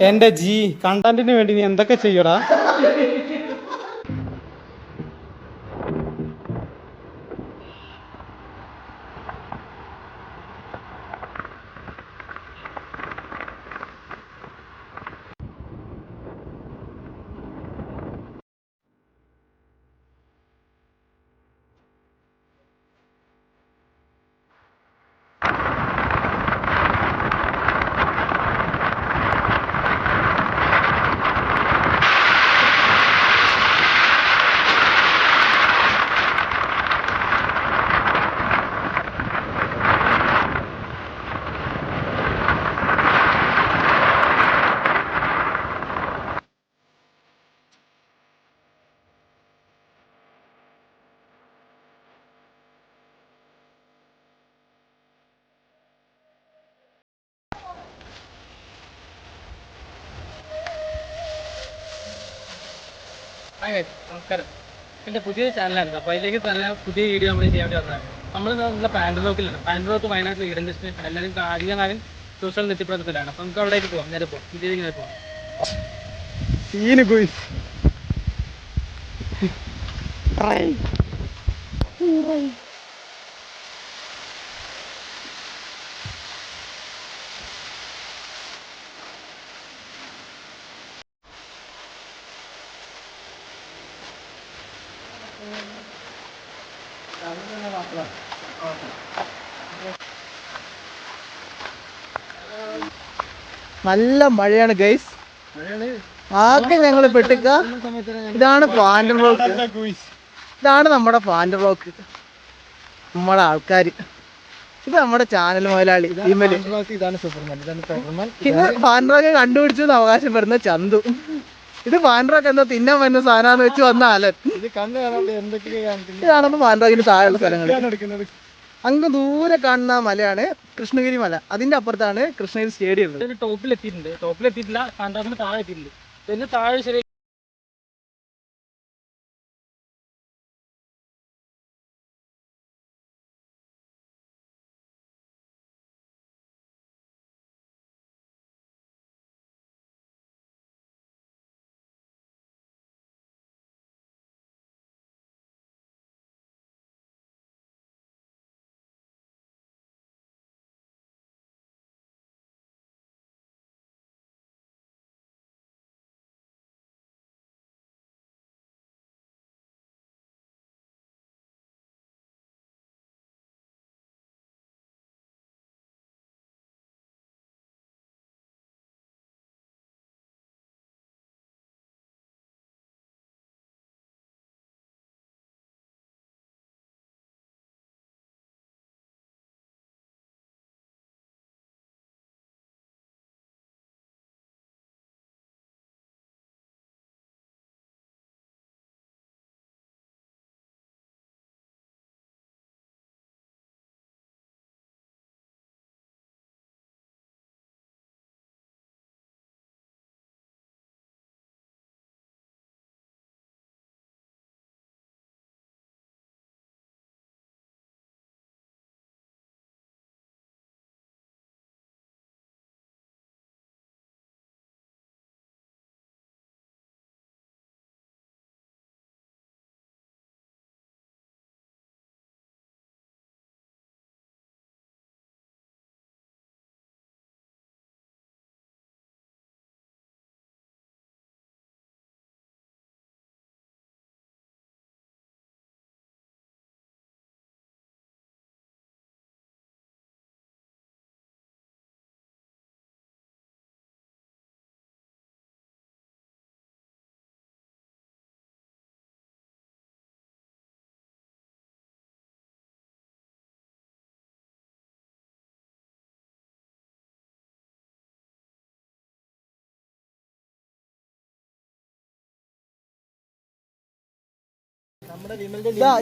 എന്റെ ജി കണ്ടന്റിന് വേണ്ടി നീ എന്തൊക്കെ ചെയ്യടാ. നമസ്കാരം. എൻ്റെ പുതിയ ചാനലാണ്. അപ്പോൾ അതിലേക്ക് തന്നെ പുതിയ വീഡിയോ നമ്മൾ ചെയ്യാൻ വേണ്ടി വന്നതാണ്. നമ്മൾ നല്ല പാൻഡ്രോക്കിലാണ്. പാൻഡ്രോക്ക് വയനാട്ടിൽ ഈഡൻ ഡിസ്ട്രിക്ട് എല്ലാവരും അധികം കാര്യം സോഷ്യൽ നെറ്റിപ്രവർത്തനത്തിലാണ്. അപ്പോൾ നമുക്ക് അവിടേക്ക് പോകാം. നേരെ പോകാം. ഇങ്ങനെ പോകാം. നല്ല മഴയാണ് ഗൈസ്. ആകെ ഞങ്ങൾ പെട്ടിക്ക. ഇതാണ് പാൻറ് റോക്ക്. ഇതാണ് നമ്മുടെ പാൻറ് റോക്ക്. നമ്മുടെ ആൾക്കാർ. ഇത് നമ്മുടെ ചാനൽ മുതലാളി ഇമല്. ഇതാണ് സൂപ്പർമാൻ. ഇതാണ് ഇത് പാൻറ് റോക്ക് കണ്ടുപിടിച്ചെന്ന് അവകാശം വരുന്ന ചന്തു. ഇത് പാൻറ് റോക്ക് എന്തോ തിന്നാൻ വരുന്ന സാധനമാണെന്ന് വെച്ച് വന്ന ആലൻ. ഇതാണ് പാൻറ് റോക്കിന് താഴെയുള്ള സ്ഥലങ്ങൾ. അങ്ങ് ദൂരെ കാണുന്ന മലയാണ് കൃഷ്ണഗിരി മല. അതിന്റെ അപ്പുറത്താണ് കൃഷ്ണഗിരി സ്റ്റേഡിയം ഉള്ളത്. ടോപ്പിലെത്തിയിട്ടില്ല. പാൻഡ്രോക്കിന് താഴെ എത്തിയിട്ടുണ്ട്. പിന്നെ താഴെ ശരി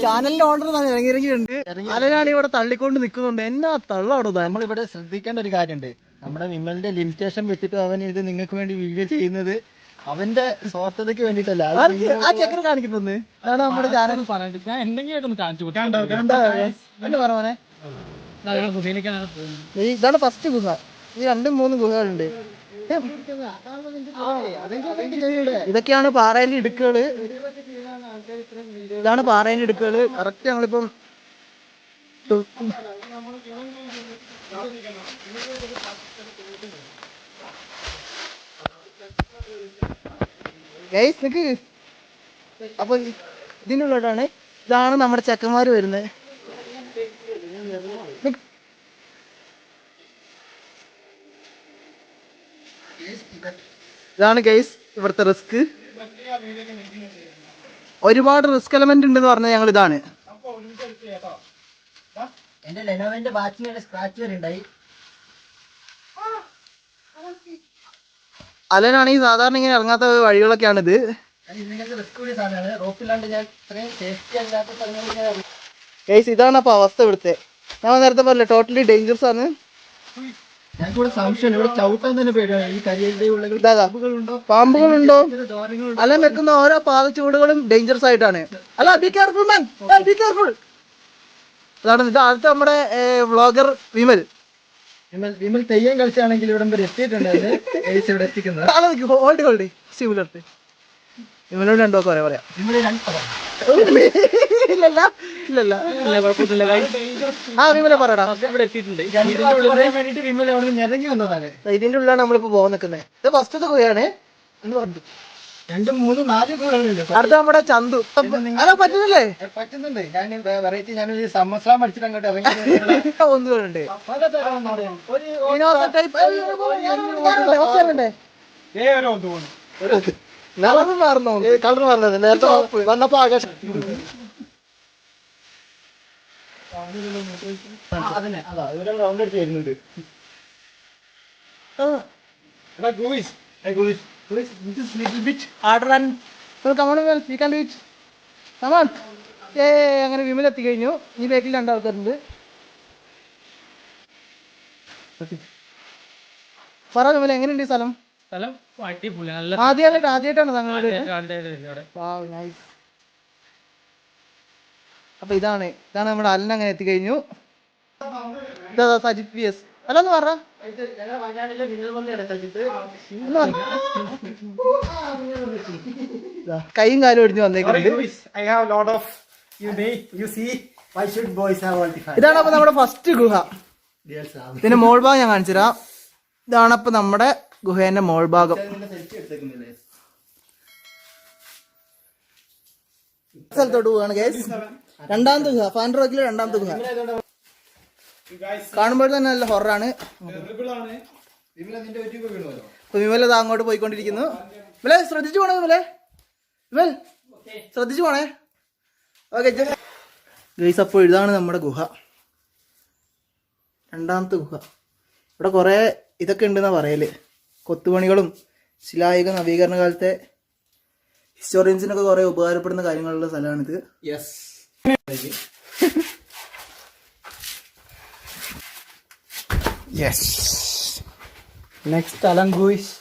ചാനലിന്റെ ഓർഡർ ഇറങ്ങിയിട്ടുണ്ട്. അലനാണ് ഇവിടെ തള്ളിക്കൊണ്ട് നിൽക്കുന്നുണ്ട്. എന്നാ തള്ളാടോ. നമ്മളിവിടെ ശ്രദ്ധിക്കേണ്ട ഒരു കാര്യമുണ്ട്. നമ്മുടെ വിമലിന്റെ ലിമിറ്റേഷൻ വെച്ചിട്ട് അവൻ ഇത് നിങ്ങൾക്ക് വേണ്ടി വീഡിയോ ചെയ്യുന്നത് അവന്റെ സ്വാർത്ഥതയ്ക്ക് വേണ്ടിട്ടല്ല. ആ ചക്കര കാണിക്കുന്നത് അതാണ് നമ്മുടെ ചാനൽ. ഞാൻ എന്തെങ്കിലും കാണിച്ചു എന്താ പറഞ്ഞേ. ഗുഹയിലേക്കാണ് പോകുന്നത്. ഇതാണ് ഫസ്റ്റ് ഗുഹ. ഈ 2-3 ഗുഹകളുണ്ട്. ഇതൊക്കെയാണ് പാറേന്റെ ഇടുക്കുകള്. ഇതാണ് പാറേന്റെ ഇടുക്കുകള്. കറക്റ്റ് ഞങ്ങളിപ്പം ഗൈസ് നിക്ക്. അപ്പൊ ഇതിനുള്ളതാണ്. ഇതാണ് നമ്മുടെ ചെക്കന്മാര് വരുന്നത്. ഇതാണ് ഗൈസ് ഇവിടുത്തെ റിസ്ക്. ഒരുപാട് റിസ്ക് എലമെന്റ് ഉണ്ടെന്ന് പറഞ്ഞാൽ ഞങ്ങൾ ഇതാണ്. എന്റെ ലെനോവന്റെ വാച്ചിന് സ്ക്രാച്ച് വരെ ഉണ്ടായി. അലനാണെങ്കിൽ സാധാരണ ഇങ്ങനെ ഇറങ്ങാത്ത വഴികളൊക്കെയാണിത്. റിസ്ക് കൂടിയ സാധനമാണ്. റോപ്പില്ലാണ്ട് ഞാൻ ഇത്രയും സേഫ്റ്റി അല്ലാത്ത സ്ഥലങ്ങളിൽ ഗൈസ് ഇതാണ് അപ്പൊ അവസ്ഥ ഇവിടുത്തെ. ഞാൻ നേരത്തെ പറഞ്ഞില്ലേ ടോട്ടലി ഡേഞ്ചറസ് ആണ്. ഞങ്ങൾക്ക് ഇവിടെ സംശയം, ഇവിടെ ചവിട്ടാൻ തന്നെ പേടിയാണ്. ഈ കരിയലിന്റെ ഉള്ളിൽ പാമ്പുകളുണ്ടോ? അല വെക്കുന്ന ഓരോ പാദച്ചുവടുകളും ഡേഞ്ചറസ് ആയിട്ടാണ്. അല്ല be careful man, be careful. അതാണ് ഇത്. അടുത്ത നമ്മുടെ വ്ളോഗർ വിമൽ. വിമൽ തെയ്യം കളിച്ചാണെങ്കിൽ ഇവിടം വരെ എത്തിയിട്ടുണ്ട്. ഇവിടെ എത്തിക്കുന്നത് ഹോൾഡ് സിമിലർ. വിമലോട് രണ്ടോ കുറെ പറയാം. ഇല്ലല്ല ആ വിമല പറയടാ. ഇവിടെ എത്തിയിട്ടുണ്ട്. വേണ്ടിട്ട് വിമൽ അവിടെ ഞെരങ്ങി വന്നതാണ്. ഇതിന്റെ ഉള്ളിലാണ് നമ്മളിപ്പോ പോകാൻ നിൽക്കുന്നത്. ഇത് ഫസ്റ്റത്തെ ഗുഹയാണ് എന്ന് പറഞ്ഞു. 2, 3, 4 ഗുഹകളുണ്ട്. അടുത്ത നമ്മുടെ ചന്തു. അതാ പറ്റുന്നില്ലേ? പറ്റുന്നുണ്ട്. ഞാൻ വെറൈറ്റി ഞാനൊരു സമസ്രാം പഠിച്ചിട്ട് അങ്ങോട്ട് ഇറങ്ങി ഒന്നുകളുണ്ട്. കളർ മാറുന്നത് നേരത്തെ വന്നപ്പോ ആകാശം. റൗണ്ട് അടിച്ച് വരുന്നുണ്ട്. അങ്ങനെ വിമൽ എത്തി കഴിഞ്ഞു. ഈ ബേക്കിൽ 2 ആൾക്കാരുണ്ട്. പറ വിമൽ, എങ്ങനെയുണ്ട് ഈ സ്ഥലം? സ്ഥലം അടിപൊളി. നല്ല ആദ്യമായിട്ടാണ് തങ്ങളുടെ. അപ്പൊ ഇതാണ് നമ്മുടെ അലൻ. അങ്ങനെ എത്തിക്കഴിഞ്ഞു. ഇതാ സജിത് PS. അല്ലൊന്ന് പറ. കൈയും കാലും ഒടിഞ്ഞു വന്നേക്കുന്നുണ്ട്. ഇതാണ് അപ്പൊ നമ്മുടെ ഫസ്റ്റ് ഗുഹ. ഇതിന്റെ മോൾ ഭാഗം ഞാൻ കാണിച്ചുതരാം. ഇതാണ് അപ്പൊ നമ്മുടെ ഗുഹേന്റെ മോൾ ഭാഗം. സ്ഥലത്തോട്ട് പോവാണ് ഗൈസ്. രണ്ടാമത്തെ ഗുഹ, ഫാൻ റോക്കിലെ രണ്ടാമത്തെ ഗുഹ. കാണുമ്പോൾ തന്നെ നല്ല ഹൊറാണ്. വിമൽ അത് അങ്ങോട്ട് പോയിക്കൊണ്ടിരിക്കുന്നു. വിമലെ ശ്രദ്ധിച്ചു പോണേ. വിമൽ ശ്രദ്ധിച്ചു പോണേ. ഓക്കെ ഗൈസ്, അപ്പോൾ ഇതാണ് നമ്മുടെ ഗുഹ, രണ്ടാമത്തെ ഗുഹ. ഇവിടെ കുറെ ഇതൊക്കെ ഉണ്ടെന്നാ പറയല്. കൊത്തുപണികളും ശിലായുഗ നവീകരണ കാലത്തെ ഹിസ്റ്റോറിയൻസിനൊക്കെ കുറെ ഉപകാരപ്പെടുന്ന കാര്യങ്ങളുള്ള സ്ഥലമാണിത്. നെക്സ്റ്റ് അലങ്കൂയിസ്.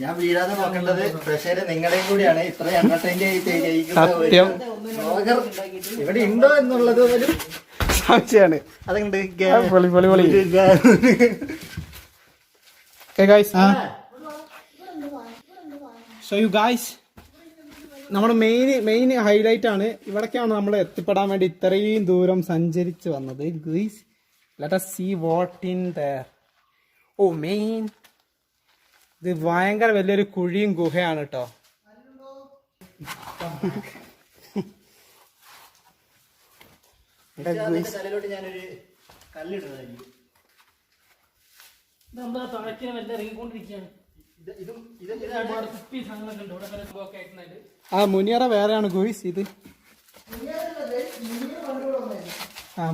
ഞാൻ വീഴാതെ നോക്കേണ്ടത് പ്രഷർ നിങ്ങളുടെയും കൂടിയാണ്. ഇത്ര എന്റർടൈൻമെന്റ് ഇവിടെ ഉണ്ടോ എന്നുള്ളത് ഒരു സംശയമാണ്. അതുകൊണ്ട് നമ്മുടെ മെയിൻ ഹൈലൈറ്റ് ആണ്. ഇവിടേക്കാണ് നമ്മൾ എത്തിപ്പെടാൻ വേണ്ടി ഇത്രയും ദൂരം സഞ്ചരിച്ച് വന്നത്. Guys, let us see what in there. ഇത് ഭയങ്കര വലിയൊരു കുഴിയും ഗുഹയാണ് കേട്ടോ. തലയിലോട്ട് ഞാനൊരു കല്ലിടുന്നതായിരിക്കും. മുനിയറ വേറെയാണ് ഗോയ്സ്. ഇത്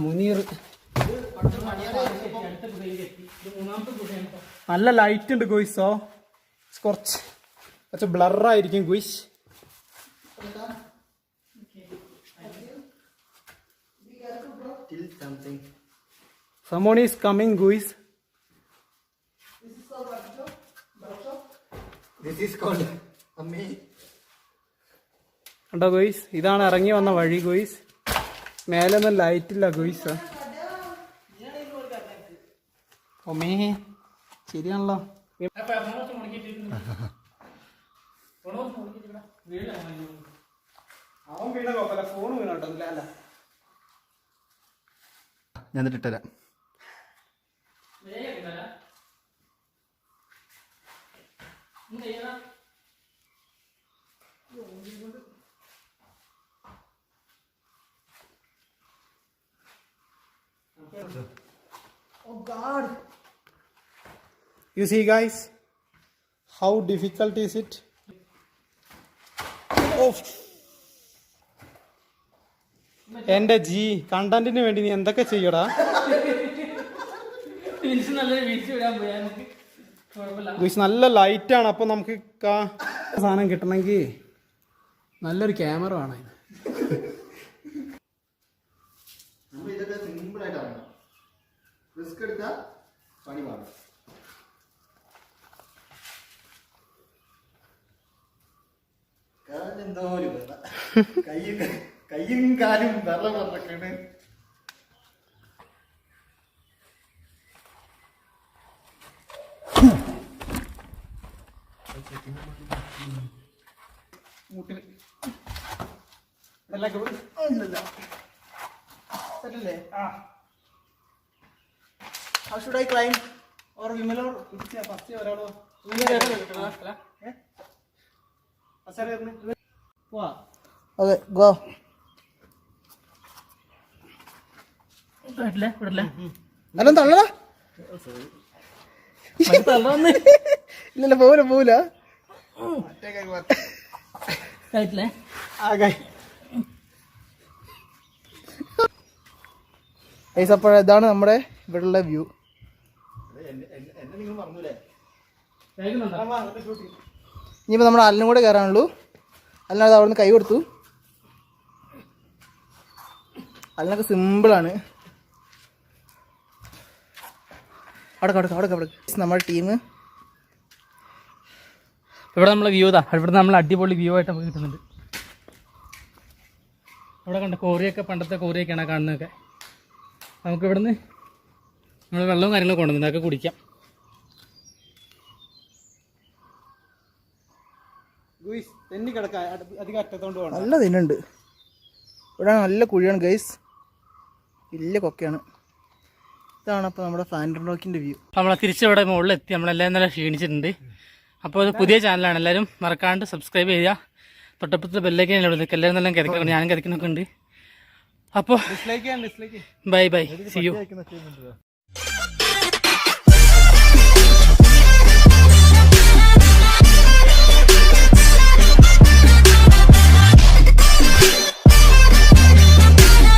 മുനീർ നല്ല ലൈറ്റ് ഉണ്ട് ഗോയ്സ്. സോ കുറച്ച് ബ്ലറായിരിക്കും ഗോയ്സ്. someone is coming guys. This is called Ammi. കണ്ടോ ഗോയ്സ്, ഇതാണ് ഇറങ്ങി വന്ന വഴി ഗോയ്സ്. മേലൊന്നും ലൈറ്റില്ല ഗോയ്സ്. ഒമേ ശരിയാണല്ലോ. അവൻ വീണ കുഴപ്പമില്ല, ഫോൺ വീണോട്ടൊന്നുമില്ല അല്ല. ഞാൻ ഇട്ടുതരാം. Oh God. You see guys, how difficult is it? Oh. എന്റെ ജി, കണ്ടന്റിന് വേണ്ടി നീ എന്തൊക്കെ ചെയ്യടാ. നല്ലൊരു വീഴ്ച വിടാൻ പോയാ നമുക്ക് കുഴപ്പമില്ല. ഗുയ്സ് നല്ല ലൈറ്റാണ്. അപ്പൊ നമുക്ക് സാധനം കിട്ടണമെങ്കിൽ നല്ലൊരു ക്യാമറ വേണം. നമ്മൾ ഇതൊക്കെ സിമ്പിൾ ആയിട്ട് ഇറങ്ങണം. റിസ്ക് എടുത്താൽ പണി പാടും. എന്തോ ഒരു കയ്യും കാലും വെറ പറഞ്ഞൊക്കെയാണ്. How should I climb? Or Vimal or first ഒരാളോ Okay, go. വിടല്ലേ അല്ല തള്ളടാ. ഇല്ലല്ല പോവില്ല. ആയിട്ടില്ലേ? അപ്പോൾ ഇതാണ് നമ്മുടെ ഇവിടെയുള്ള വ്യൂ. എന്നെ നിങ്ങൾ പറഞ്ഞൂലേ? ഇനിയിപ്പോൾ നമ്മുടെ അല്ലിനും കൂടെ കയറാനുള്ളൂ. അല്ലാതെ അവിടെ നിന്ന് കൈ കൊടുത്തു. അല്ലിനൊക്കെ സിമ്പിളാണ്. അവിടെ നമ്മുടെ ടീം ഇവിടെ നമ്മളെ വ്യൂ ഇതാ. ഇവിടെ നമ്മൾ അടിപൊളി വ്യൂ ആയിട്ട് നമുക്ക് കിട്ടുന്നുണ്ട്. ഇവിടെ കണ്ട കോറിയൊക്കെ, പണ്ടത്തെ കോറിയൊക്കെയാണ് കാണുന്നതൊക്കെ. നമുക്ക് ഇവിടുന്ന് നമ്മൾ വെള്ളവും കാര്യങ്ങളൊക്കെ കൊണ്ടുവന്നു, അതൊക്കെ കുടിക്കാം. നല്ല തിന്നുണ്ട്. ഇവിടെ നല്ല കുഴിയാണ് ഗൈസ്, വലിയ കൊക്കയാണ്. ഇതാണ് അപ്പോൾ നമ്മുടെ ഫാൻറ്റം റോക്കിൻ്റെ വ്യൂ. നമ്മൾ തിരിച്ചിവിടെ മുകളിലെത്തി. നമ്മളെല്ലാം നല്ല ക്ഷീണിച്ചിട്ടുണ്ട്. അപ്പോൾ അത് പുതിയ ചാനലാണ്, എല്ലാവരും മറക്കാണ്ട് സബ്സ്ക്രൈബ് ചെയ്യുക. തൊട്ടപ്പുറത്തെ ബെല്ലേക്ക് എല്ലാവരും നല്ല കിതക്കുന്നുണ്ട്, ഞാനും കിതക്കുന്നൊക്കെ ഉണ്ട്. അപ്പോൾ ബൈ ബൈ, സി യു.